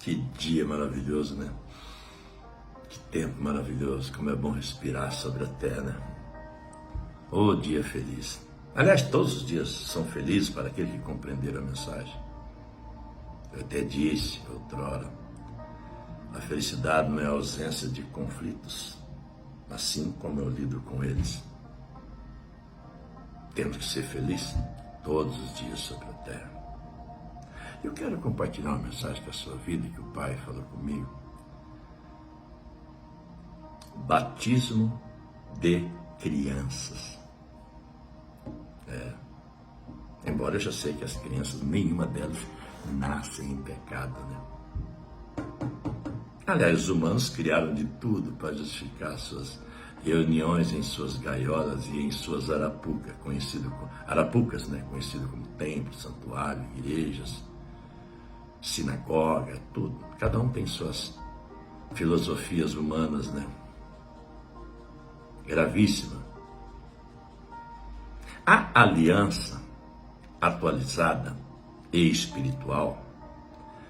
Que dia maravilhoso, né? Que tempo maravilhoso, como é bom respirar sobre a terra, né? Ô dia feliz. Aliás, todos os dias são felizes para aqueles que compreenderam a mensagem. Eu até disse outrora, a felicidade não é a ausência de conflitos, assim como eu lido com eles. Temos que ser felizes todos os dias sobre a terra. Eu quero compartilhar uma mensagem com a sua vida que o Pai falou comigo. Batismo de crianças. Embora eu já sei que as crianças, nenhuma delas nascem em pecado, né? Aliás, os humanos criaram de tudo para justificar suas reuniões em suas gaiolas e em suas arapucas, conhecido como templo, santuário, igrejas, sinagoga, tudo. Cada um tem suas filosofias humanas, né? Gravíssima. A aliança atualizada e espiritual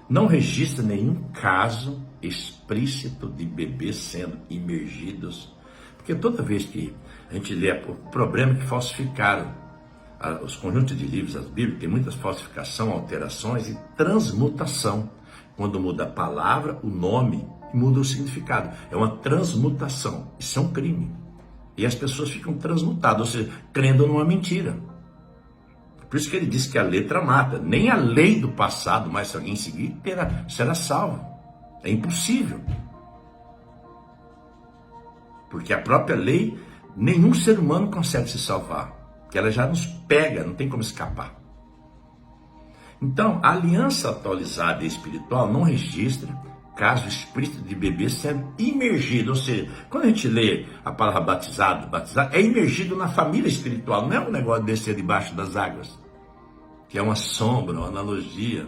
não registra nenhum caso explícito de bebês sendo imergidos, porque toda vez que a gente lê o problema é que falsificaram os conjuntos de livros, as Bíblias, tem muitas falsificação, alterações e transmutação. Quando muda a palavra, o nome, muda o significado. É uma transmutação. Isso é um crime. E as pessoas ficam transmutadas, ou seja, crendo numa mentira. Por isso que ele diz que a letra mata. Nem a lei do passado, mas se alguém seguir, será salvo. É impossível. Porque a própria lei, nenhum ser humano consegue se salvar. Porque ela já nos pega, não tem como escapar. Então, a aliança atualizada e espiritual não registra caso explícito de bebê sendo imergido. Ou seja, quando a gente lê a palavra batizado, é imergido na família espiritual. Não é um negócio de descer debaixo das águas, que é uma sombra, uma analogia.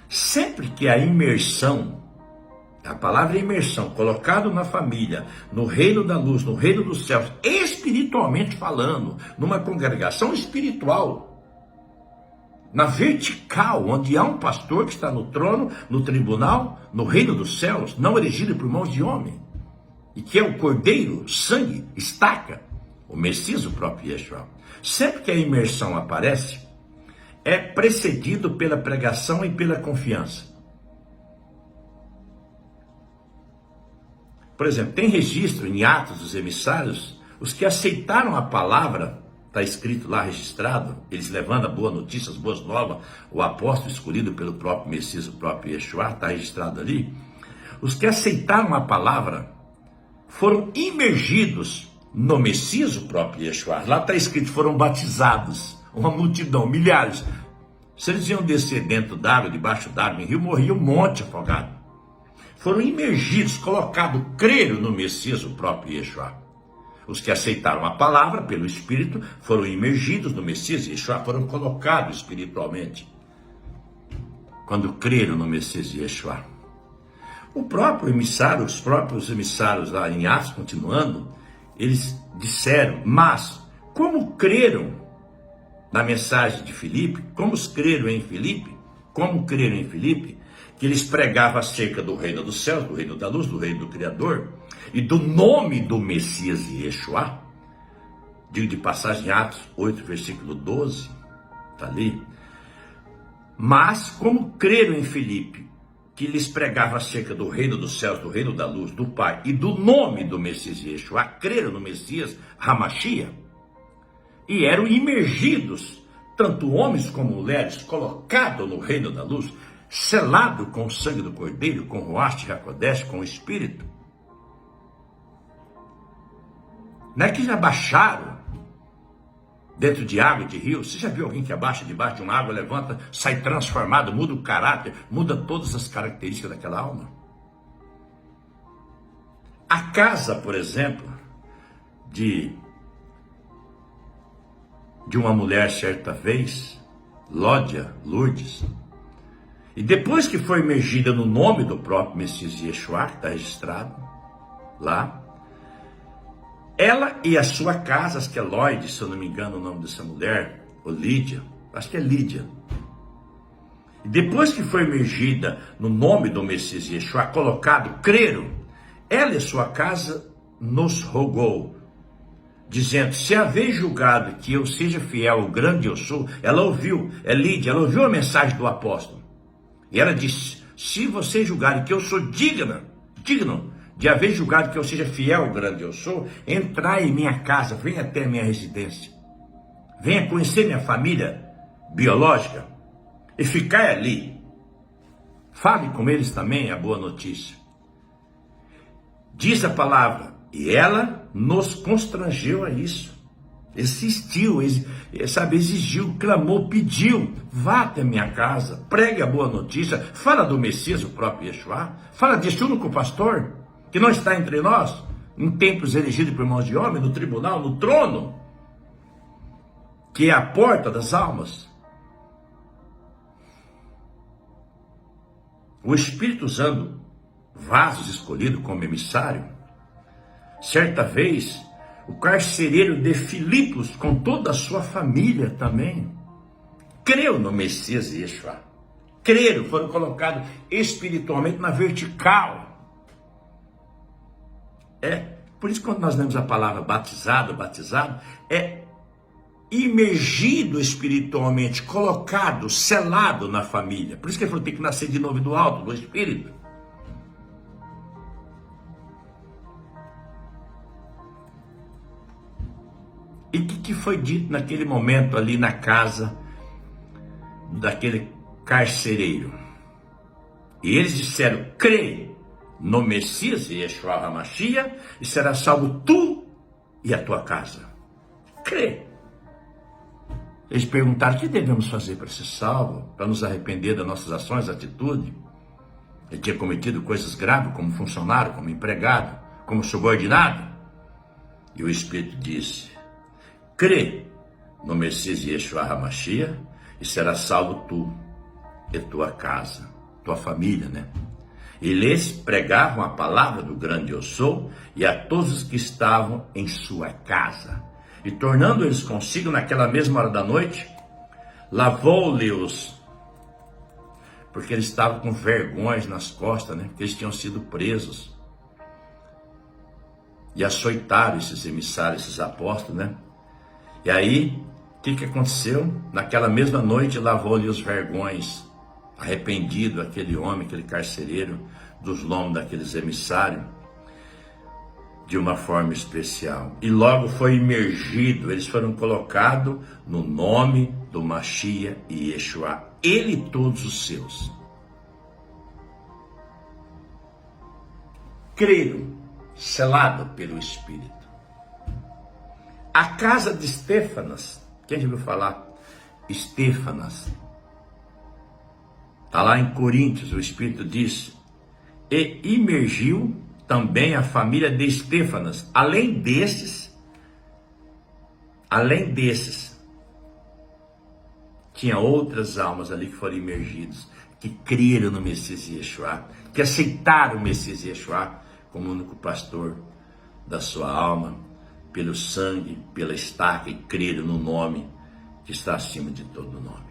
Sempre que a imersão, a palavra imersão, colocado na família, no reino da luz, no reino dos céus, espiritualmente falando, numa congregação espiritual, na vertical, onde há um pastor que está no trono, no tribunal, no reino dos céus, não erigido por mãos de homem, e que é o cordeiro, sangue, estaca, o Messias, o próprio Yeshua. Sempre que a imersão aparece, é precedido pela pregação e pela confiança. Por exemplo, tem registro em Atos dos Emissários, os que aceitaram a palavra, está escrito lá, registrado, eles levando a boa notícia, as boas novas, o apóstolo escolhido pelo próprio Messias, o próprio Yeshua, está registrado ali. Os que aceitaram a palavra foram imergidos no Messias, o próprio Yeshua. Lá está escrito, foram batizados, uma multidão, milhares. Se eles iam descer dentro d'água, debaixo d'água, em rio, morria um monte afogado. Foram imergidos, colocados, creram no Messias, o próprio Yeshua. Os que aceitaram a palavra pelo Espírito foram imergidos no Messias e Yeshua, foram colocados espiritualmente. Quando creram no Messias e Yeshua. O próprio emissário, os próprios emissários lá em Atos, continuando, eles disseram, mas como creram na mensagem de Filipe, como creram em Filipe, que eles pregavam acerca do reino dos céus, do reino da luz, do reino do Criador, e do nome do Messias Yeshua, digo de passagem, Atos 8, versículo 12, está ali. Mas, como creram em Filipe, que lhes pregava acerca do reino dos céus, do reino da luz, do Pai, e do nome do Messias Yeshua, creram no Messias Hamashia, e eram imergidos, tanto homens como mulheres, colocados no reino da luz, selado com o sangue do Cordeiro, com o haste Hakodesh, com o Espírito. Não é que já baixaram dentro de água e de rio? Você já viu alguém que abaixa debaixo de uma água, levanta, sai transformado, muda o caráter, muda todas as características daquela alma? A casa, por exemplo, de uma mulher certa vez, Lourdes, e depois que foi imergida no nome do próprio Messias Yeshua, que está registrado lá, ela e a sua casa, acho que é Lloyd, se eu não me engano o nome dessa mulher, ou Lídia, acho que é Lídia, E depois que foi emergida no nome do Messias Yeshua, colocado, creram, ela e sua casa nos rogou, dizendo, se haver julgado que eu seja fiel ao grande eu sou, ela ouviu, Lídia, ela ouviu a mensagem do apóstolo. E ela disse, se vocês julgarem que eu sou digno de haver julgado que eu seja fiel ao grande eu sou, entrai em minha casa, venha até a minha residência. Venha conhecer minha família biológica e ficai ali. Fale com eles também a boa notícia. Diz a palavra, e ela nos constrangeu a isso. Insistiu, exigiu, clamou, pediu, vá até minha casa, pregue a boa notícia, fala do Messias, o próprio Yeshua, fala deste único pastor, que não está entre nós, em templos elegidos por mãos de homem, no tribunal, no trono, que é a porta das almas. O Espírito usando vasos escolhidos como emissário, certa vez, o carcereiro de Filipos, com toda a sua família também, creu no Messias Yeshua. Creram, foram colocados espiritualmente na vertical. Por isso quando nós lemos a palavra batizado, é imergido espiritualmente, colocado, selado na família. Por isso que ele falou, tem que nascer de novo do alto, do Espírito. E o que foi dito naquele momento ali na casa daquele carcereiro? E eles disseram, crê no Messias, Yeshua HaMashiach, e será salvo tu e a tua casa. Crê. Eles perguntaram, o que devemos fazer para ser salvo? Para nos arrepender das nossas ações, atitude? Ele tinha cometido coisas graves como funcionário, como empregado, como subordinado. E o Espírito disse, crê no Messias Yeshua HaMashiach e será salvo tu e tua casa, tua família, né? E eles pregavam a palavra do grande eu sou e a todos os que estavam em sua casa. E tornando eles consigo naquela mesma hora da noite, lavou-lhes, porque eles estavam com vergonhas nas costas, né? Porque eles tinham sido presos. E açoitaram esses emissários, esses apóstolos, né? E aí, o que aconteceu? Naquela mesma noite, lavou-lhe os vergões, arrependido aquele homem, aquele carcereiro, dos lombos daqueles emissários, de uma forma especial. E logo foi imergido, eles foram colocados no nome do Mashiach e Yeshua, ele e todos os seus. Creram, selado pelo Espírito. A casa de Estéfanas, quem já ouviu falar? Estéfanas. Está lá em Coríntios, o Espírito diz, e imergiu também a família de Estéfanas. Além desses, tinha outras almas ali que foram imergidas, que creram no Messias Yeshua, que aceitaram o Messias Yeshua como único pastor da sua alma, pelo sangue, pela estaca, e creram no nome que está acima de todo nome.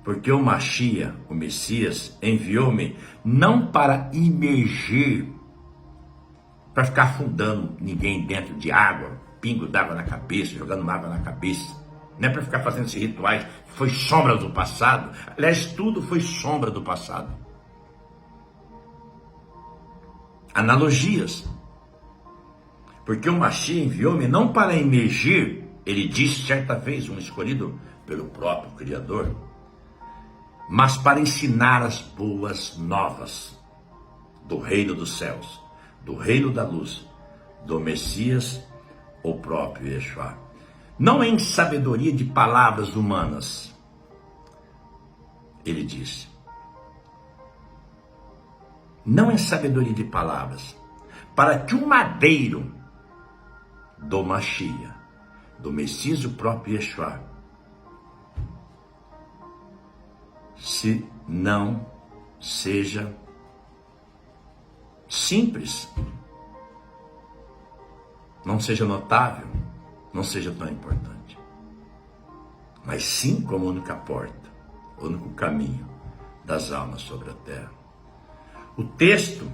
Porque o Mashiach, o Messias, enviou-me não para imergir, para ficar afundando ninguém dentro de água, pingo d'água na cabeça, jogando água na cabeça. Não é para ficar fazendo esses rituais, foi sombra do passado. Aliás, tudo foi sombra do passado. Analogias. Porque o Mashiach enviou-me não para imergir, ele disse certa vez, um escolhido pelo próprio Criador, mas para ensinar as boas novas do reino dos céus, do reino da luz, do Messias, o próprio Yeshua. Não em sabedoria de palavras humanas, ele disse. Não em sabedoria de palavras, para que o madeiro do Mashiach, do Messias, o próprio Yeshua, se não seja simples, não seja notável, não seja tão importante, mas sim como única porta, o único caminho das almas sobre a terra. O texto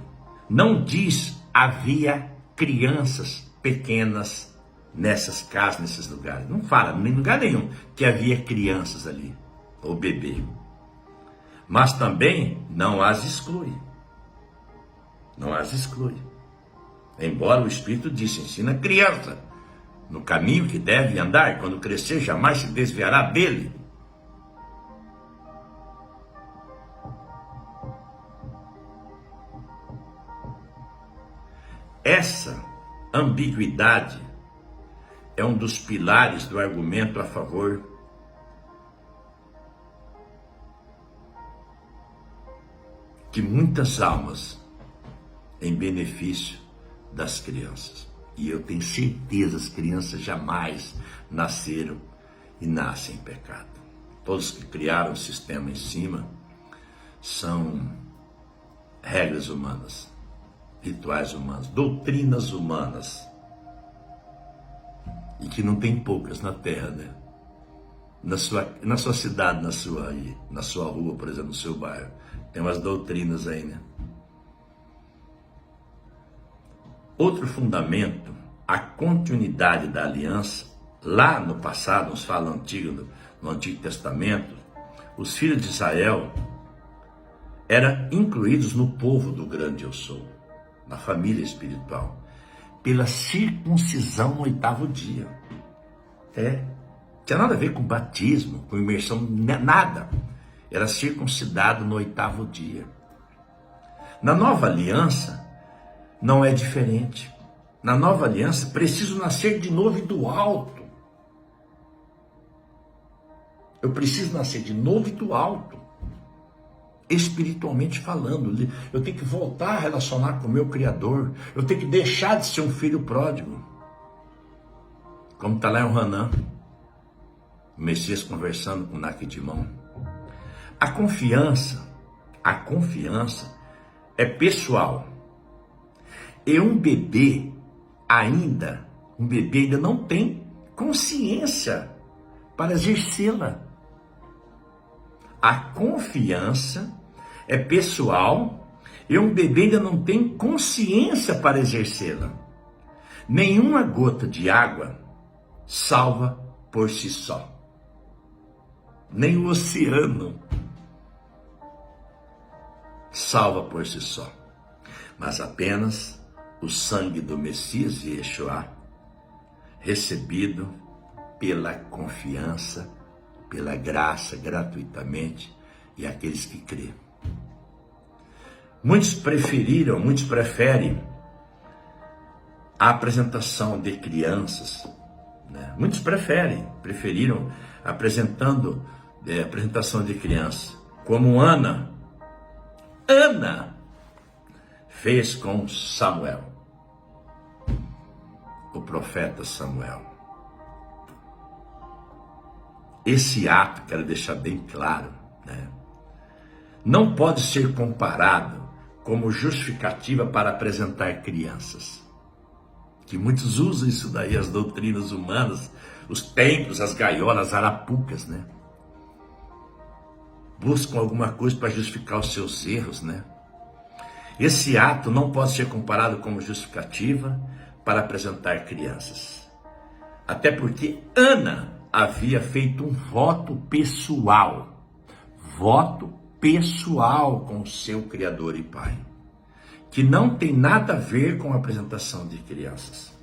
não diz havia crianças pequenas nessas casas, nesses lugares. Não fala em lugar nenhum que havia crianças ali, ou bebê. Mas também não as exclui. Não as exclui. Embora o Espírito disse, ensina a criança no caminho que deve andar, quando crescer jamais se desviará dele. Essa ambiguidade é um dos pilares do argumento a favor que muitas almas em benefício das crianças. E eu tenho certeza, as crianças jamais nasceram e nascem em pecado. Todos que criaram o sistema em cima são regras humanas, rituais humanos, doutrinas humanas. E que não tem poucas na terra, né? Na sua cidade, na sua rua, por exemplo, no seu bairro. Tem umas doutrinas aí, né? Outro fundamento, a continuidade da aliança. Lá no passado, nos fala no Antigo Testamento, os filhos de Israel eram incluídos no povo do grande eu sou, na família espiritual, pela circuncisão no 8º dia. Tinha nada a ver com batismo, com imersão, nada. Era circuncidado no 8º dia. Na nova aliança, não é diferente. Na nova aliança, preciso nascer de novo e do alto. Eu preciso nascer de novo e do alto. Espiritualmente falando, eu tenho que voltar a relacionar com o meu Criador. Eu tenho que deixar de ser um filho pródigo. Como está lá em Hanan, o Messias conversando com Naquidimão. A confiança é pessoal. E um bebê ainda não tem consciência para exercê-la. A confiança é pessoal e um bebê ainda não tem consciência para exercê-la. Nenhuma gota de água salva por si só. Nem o oceano salva por si só. Mas apenas o sangue do Messias e Yeshua, recebido pela confiança, pela graça, gratuitamente, e aqueles que crêem. Muitos preferem a apresentação de crianças, né? Muitos preferiram a apresentação de crianças, como Ana fez com Samuel, o profeta Samuel. Esse ato, quero deixar bem claro, né? Não pode ser comparado como justificativa para apresentar crianças. Que muitos usam isso daí, as doutrinas humanas, os templos, as gaiolas, as arapucas, né? Buscam alguma coisa para justificar os seus erros, né? Esse ato não pode ser comparado como justificativa para apresentar crianças. Até porque Ana havia feito um voto pessoal com o seu Criador e Pai, que não tem nada a ver com a apresentação de crianças.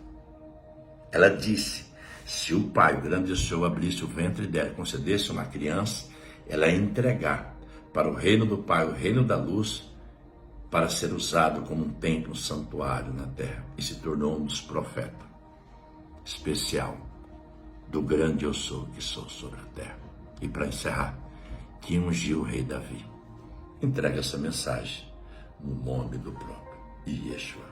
Ela disse, se o Pai, o grande Senhor, abrisse o ventre dela e concedesse uma criança, ela ia entregar para o reino do Pai, o reino da luz, para ser usado como um templo, um santuário na terra, e se tornou um dos profetas especial do grande eu sou que sou sobre a terra. E para encerrar, que ungiu o rei Davi. Entrega essa mensagem no nome do próprio Yeshua.